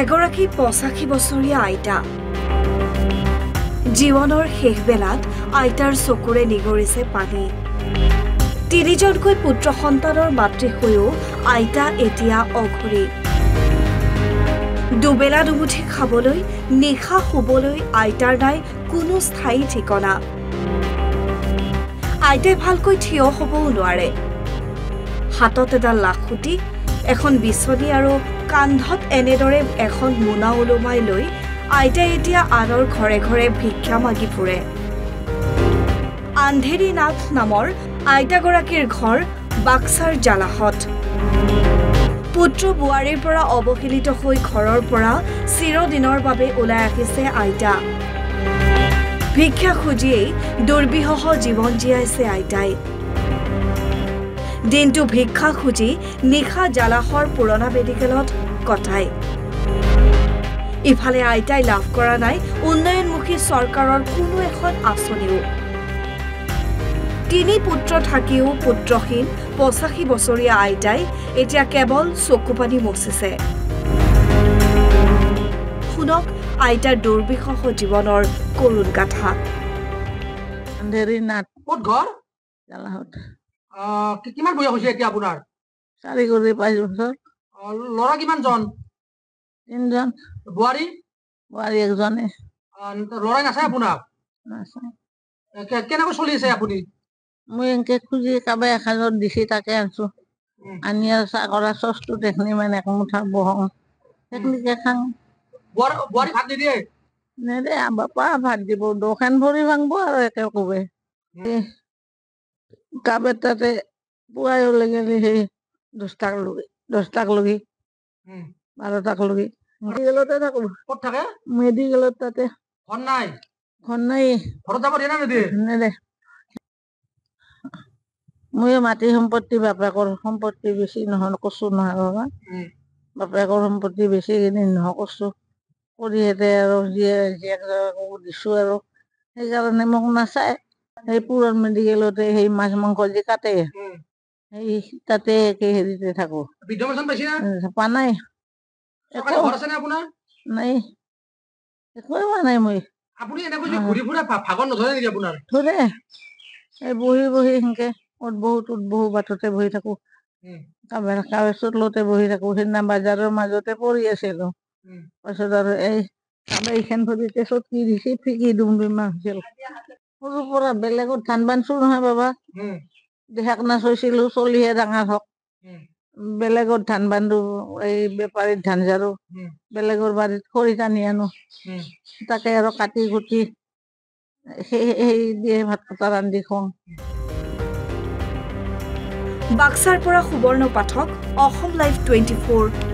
এগৰাকী 85 বছৰীয়া আইতা জীৱনৰ শেষ বেলাত আইতাৰ চকুৰে নিগৰিছে পানী তিনিজনকৈ পুত্ৰ সন্তানৰ মাতৃ হৈও আইতা এতিয়া অঘৰী দুবেলা দুমুঠি খাবলৈ নিশা শুবলৈ আইতাৰ নাই কোনো স্থায়ী ঠিকনা আইতাই ভালকৈ থিয় হ'বও নোৱাৰে হাতত এডাল লাখুটি এখন বিচনী আৰু কান্ধত এনেদৰে এখন মোনা ওলমাই লৈ আইতাই এতিয়া আনৰ ঘৰে ঘৰে ভিক্ষা মাগি ফুৰে আন্ধেৰী নাথ নামৰ আইতাগৰাকীৰ ঘৰ বাক্সাৰ জালাহত পুত্ৰ বোৱাৰীৰ পৰা অৱহেলিত হৈ ঘৰৰ পৰা চিৰদিনৰ বাবে ওলাই আহিছে আইতা ভিক্ষা খুজিয়েই দুৰ্বিষহ জীৱন জীয়াইছে আইতাই দিনটো ভিক্ষা খুজি নিশা জালাহৰ পুৰণা মেডিকেলত কটায় ইফালে আইতাই লাভ কৰা নাই উন্নয়নমুখী চৰকাৰৰ কোনো এখন আঁচনিও তিনি পুত্ৰ থাকিও পুত্ৰহীন 85 বছৰীয়া আইতাই এতিয়া কেৱল চকুপানী মচিছে শুনক আইতাৰ দুৰ্বিষহ জীৱনৰ কৰুণ গাথা আন্ধেৰী নাথ ক'ত ঘৰ জালাহত কিমান বয়স হৈছে এতিয়া আপোনাৰ 4 কৰি 5 বছৰ ল'ৰা কিমানজন 3জন বোৱাৰী বোৱাৰী একজনে ল'ৰাই নাচায় আপোনাক কেনেকৈ চলি আছে আপুনি মই এনেকে খুজি কাবাই এখাজত দিছি তাকে আনছো আনি আৰু চাহ কৰা চচটো দেখনি মানে এক মুঠা বহং সেইখিনিকে খাং বোৱাৰী ভাত নিদিয়ে নেদে বাপা ভাত দিব দোকান ভৰি ভাঙব আৰু একে কবে কাব এটাতে পুৱাই ওলাই গেলি সেই 10 টাক লগি 12 টাক লগি মেডিকেলতে থাকো ক'ত থাকে মেডিকেলত তাতে ঘৰ নাই ঘৰত যাব দিয়ে না নিদিয়ে নেদে মই মাটি সম্পত্তি বাপেকৰ সম্পত্তি বেছি নহয় কচু নহয় বাবা বাপেকৰ সম্পত্তি বেছি কিনি নহয় কচু কৰি হেঁতে আৰু জীয়েক দিছো আৰু সেইকাৰণে মোক নাচায় সেই পুৰণ মেডিকেলতে সেই মাছ মাংস যে কাটে সেই তাতে হেৰিতে থাকো বৃদ্ধ পেঞ্চন পাইছে না পোৱা নাই চৰকাৰী ঘৰ আছে নে আপোনাৰ নাই একোৱে পোৱা নাই মই আপুনি এনেকৈ যে ঘূৰি ফুৰে ভাগৰ নধৰে নেকি আপোনাৰ ধৰে এই বহি সেনেকে অত বহু বাটতে বহি থাকো কাবে চোতলতে বহি থাকো সেইদিনা বাজাৰৰ মাজতে পৰি আছিলো পাছত আৰু এই কাবে এইখান ভৰিতে চটকি দিছে ফিকি ডুমডুমা হৈছিল সৰুৰ পৰা বেলেগত ধান বান্ধছো নহয় বাবা দেহাক নাচৈছিলো চলিহে ডাঙৰ হওক বেলেগত ধান বান্ধো এই বেপাৰীত ধান ঝাৰো বেলেগৰ বাৰীত খৰি টানি আনো তাকে আৰু কাটি কুটি সেই দিয়ে ভাত কটা ৰান্ধি খুৱাওঁ বাক্সাৰ পৰা সুবৰ্ণ পাঠক অসম লাইভ 24